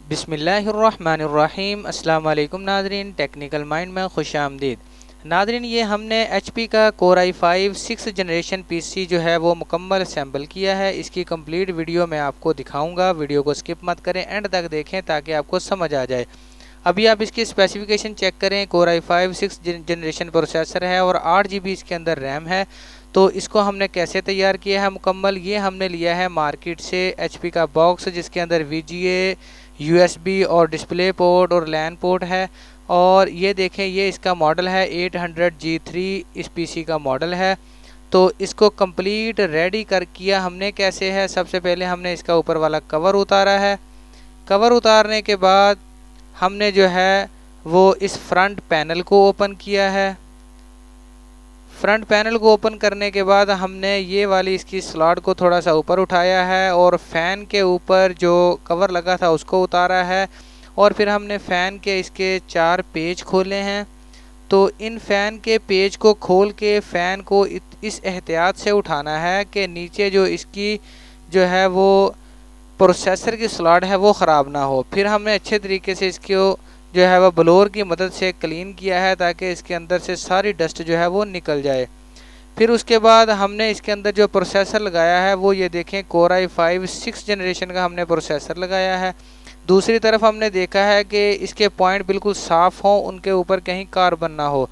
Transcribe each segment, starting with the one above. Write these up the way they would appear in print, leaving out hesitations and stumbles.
बिस्मिल्लाहिर्रहमानिर्रहीम। अस्सलाम वालेकुम नाजरीन, टेक्निकल माइंड में खुश आमदीद। नाजरीन, ये हमने HP का Core i5 6 जनरेशन PC जो है वो मुकम्मल असेंबल किया है। इसकी कंप्लीट वीडियो मैं आपको दिखाऊंगा। वीडियो को स्किप मत करें, एंड तक देखें ताकि आपको समझ आ जाए। अभी आप इसकी स्पेसिफिकेशन चेक करें। Core i5 6 जनरेशन प्रोसेसर है और 8 GB इसके अंदर रैम है। तो इसको हमने कैसे तैयार किया है मुकम्मल, ये हमने लिया है मार्केट से HP का बॉक्स, जिसके अंदर VGA, USB और डिस्प्ले पोर्ट और लैन पोर्ट है। और ये देखें, ये इसका मॉडल है 800G3 इस PC का मॉडल है। तो इसको कंप्लीट रेडी कर किया हमने कैसे है। सबसे पहले हमने इसका ऊपर वाला कवर उतारा है। कवर उतारने के बाद हमने जो है वो इस फ्रंट पैनल को ओपन किया है। फ्रंट पैनल को ओपन करने के बाद हमने ये वाली इसकी स्लॉट को थोड़ा सा ऊपर उठाया है और फ़ैन के ऊपर जो कवर लगा था उसको उतारा है। और फिर हमने फ़ैन के इसके 4 पेज खोले हैं। तो इन फ़ैन के पेज को खोल के फ़ैन को इस एहतियात से उठाना है कि नीचे जो इसकी जो है वो प्रोसेसर की स्लॉट है वो ख़राब ना हो। फिर हमने अच्छे तरीके से इसको जो है वह ब्लोअर की मदद से क्लीन किया है ताकि इसके अंदर से सारी डस्ट जो है वो निकल जाए। फिर उसके बाद हमने इसके अंदर जो प्रोसेसर लगाया है वो ये देखें, Core i5 6 जनरेशन का हमने प्रोसेसर लगाया है। दूसरी तरफ हमने देखा है कि इसके पॉइंट बिल्कुल साफ़ हों, उनके ऊपर कहीं कार्बन ना हो।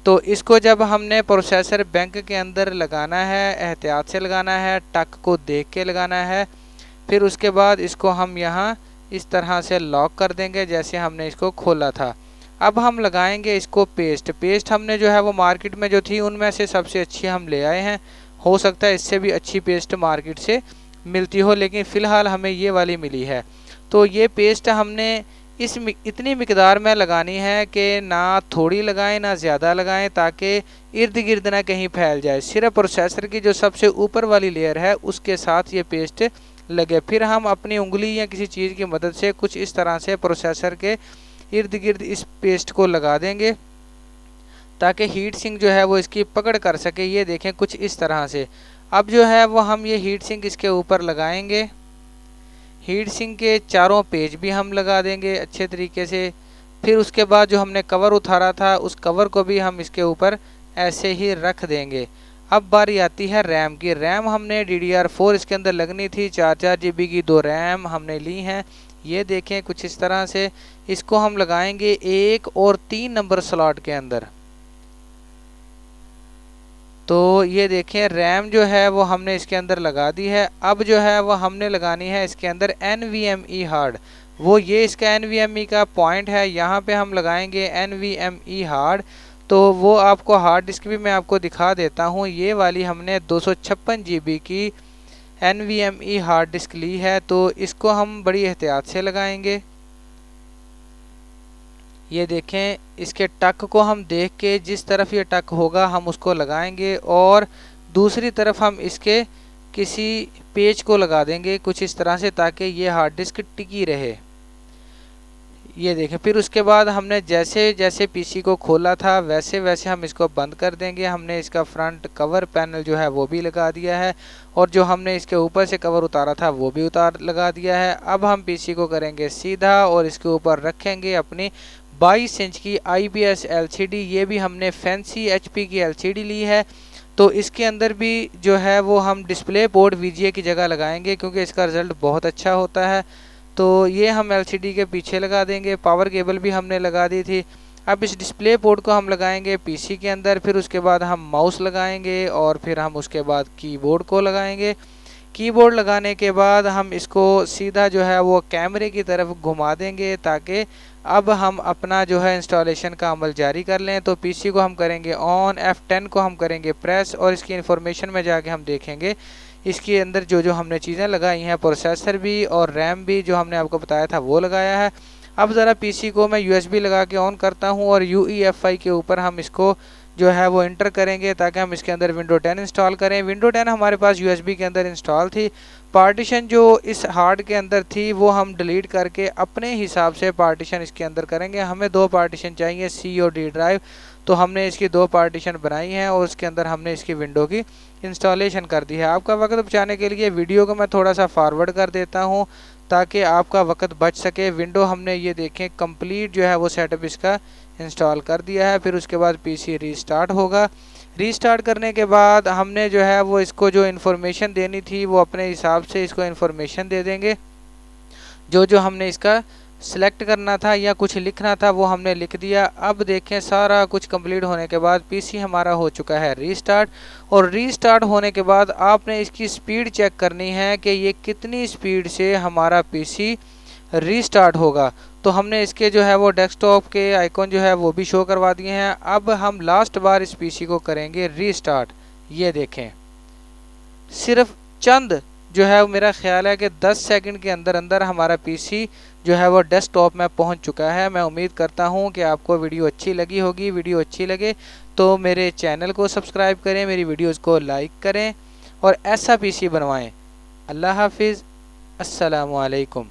तो इसको जब हमने प्रोसेसर बैंक के अंदर लगाना है, एहतियात से लगाना है, टक को देख के लगाना है। फिर उसके बाद इसको हम यहाँ इस तरह से लॉक कर देंगे जैसे हमने इसको खोला था। अब हम लगाएंगे इसको पेस्ट हमने जो है वो मार्केट में जो थी उनमें से सबसे अच्छी हम ले आए हैं। हो सकता है इससे भी अच्छी पेस्ट मार्केट से मिलती हो, लेकिन फ़िलहाल हमें ये वाली मिली है। तो ये पेस्ट हमने इतनी मिकदार में लगानी है कि ना थोड़ी लगाएं ना ज़्यादा लगाएं, ताकि इर्द गिर्द ना कहीं फैल जाए। सिर्फ प्रोसेसर की जो सबसे ऊपर वाली लेयर है उसके साथ ये पेस्ट लगे। फिर हम अपनी उंगली या किसी चीज़ की मदद से कुछ इस तरह से प्रोसेसर के इर्द गिर्द इस पेस्ट को लगा देंगे ताकि हीट सिंक जो है वो इसकी पकड़ कर सके। ये देखें कुछ इस तरह से। अब जो है वो हम ये हीट सिंक इसके ऊपर लगाएंगे। हीट सिंक के चारों पेज भी हम लगा देंगे अच्छे तरीके से। फिर उसके बाद जो हमने कवर उतारा था उस कवर को भी हम इसके ऊपर ऐसे ही रख देंगे। अब बारी आती है रैम की। रैम हमने DDR4 इसके अंदर लगनी थी। 4 GB की 2 रैम हमने ली हैं। ये देखें कुछ इस तरह से। इसको हम लगाएंगे 1 और 3 नंबर स्लॉट के अंदर। तो ये देखें रैम जो है वो हमने इसके अंदर लगा दी है। अब जो है वो हमने लगानी है इसके अंदर NVMe हार्ड। वो ये इसका NVMe का पॉइंट है, यहाँ पे हम लगाएंगे NVMe हार्ड। तो वो आपको हार्ड डिस्क भी मैं आपको दिखा देता हूँ। ये वाली हमने 256 GB की NVMe हार्ड डिस्क ली है। तो इसको हम बड़ी एहतियात से लगाएंगे। ये देखें, इसके टक को हम देख के जिस तरफ ये टक होगा हम उसको लगाएंगे और दूसरी तरफ हम इसके किसी पेज को लगा देंगे कुछ इस तरह से, ताकि ये हार्ड डिस्क टिकी रहे। ये देखें, फिर उसके बाद हमने जैसे जैसे PC को खोला था वैसे वैसे हम इसको बंद कर देंगे। हमने इसका फ्रंट कवर पैनल जो है वो भी लगा दिया है और जो हमने इसके ऊपर से कवर उतारा था वो भी लगा दिया है। अब हम PC को करेंगे सीधा और इसके ऊपर रखेंगे अपनी 22 इंच की IPS LCD। ये भी हमने फैंसी HP की LCD ली है। तो इसके अंदर भी जो है वो हम डिस्प्ले पोर्ट VGA की जगह लगाएंगे क्योंकि इसका रिज़ल्ट बहुत अच्छा होता है। तो ये हम LCD के पीछे लगा देंगे। पावर केबल भी हमने लगा दी थी। अब इस डिस्प्ले पोर्ट को हम लगाएंगे PC के अंदर। फिर उसके बाद हम माउस लगाएंगे और फिर हम उसके बाद कीबोर्ड को लगाएंगे। कीबोर्ड लगाने के बाद हम इसको सीधा जो है वो कैमरे की तरफ घुमा देंगे ताकि अब हम अपना जो है इंस्टॉलेशन का अमल जारी कर लें। तो PC को हम करेंगे ऑन, F10 को हम करेंगे प्रेस और इसकी इन्फॉर्मेशन में जाके हम देखेंगे इसके अंदर जो जो हमने चीज़ें लगाई हैं, प्रोसेसर भी और रैम भी जो हमने आपको बताया था वो लगाया है। अब ज़रा PC को मैं USB लगा के ऑन करता हूँ और UEFI के ऊपर हम इसको जो है वो इंटर करेंगे ताकि हम इसके अंदर विंडो 10 इंस्टॉल करें। विंडो 10 हमारे पास USB के अंदर इंस्टॉल थी। पार्टीशन जो इस हार्ड के अंदर थी वो हम डिलीट करके अपने हिसाब से पार्टीशन इसके अंदर करेंगे। हमें 2 पार्टीशन चाहिए, C और D ड्राइव। तो हमने इसकी 2 पार्टीशन बनाई हैं और उसके अंदर हमने इसकी विंडो की इंस्टॉलेशन कर दी है। आपका वक्त बचाने के लिए वीडियो को मैं थोड़ा सा फॉरवर्ड कर देता हूँ ताकि आपका वक्त बच सके। विंडो हमने ये देखें कंप्लीट जो है वो सेटअप इसका इंस्टॉल कर दिया है। फिर उसके बाद पीसी रीस्टार्ट होगा। रीस्टार्ट करने के बाद हमने जो है वो इसको जो इन्फॉर्मेशन देनी थी वो अपने हिसाब से इसको इन्फॉर्मेशन दे देंगे। जो जो हमने इसका सिलेक्ट करना था या कुछ लिखना था वो हमने लिख दिया। अब देखें सारा कुछ कंप्लीट होने के बाद पीसी हमारा हो चुका है रीस्टार्ट। और रीस्टार्ट होने के बाद आपने इसकी स्पीड चेक करनी है कि ये कितनी स्पीड से हमारा पीसी रीस्टार्ट होगा। तो हमने इसके जो है वो डेस्कटॉप के आइकॉन जो है वो भी शो करवा दिए हैं। अब हम लास्ट बार इस पीसी को करेंगे रीस्टार्ट। ये देखें सिर्फ चंद जो है मेरा ख्याल है कि 10 सेकंड के अंदर अंदर हमारा पीसी जो है वो डेस्कटॉप में पहुंच चुका है। मैं उम्मीद करता हूं कि आपको वीडियो अच्छी लगी होगी। वीडियो अच्छी लगे तो मेरे चैनल को सब्सक्राइब करें, मेरी वीडियोस को लाइक करें और ऐसा पीसी बनवाएं। अल्लाह हाफिज़, अस्सलामु अलैकुम।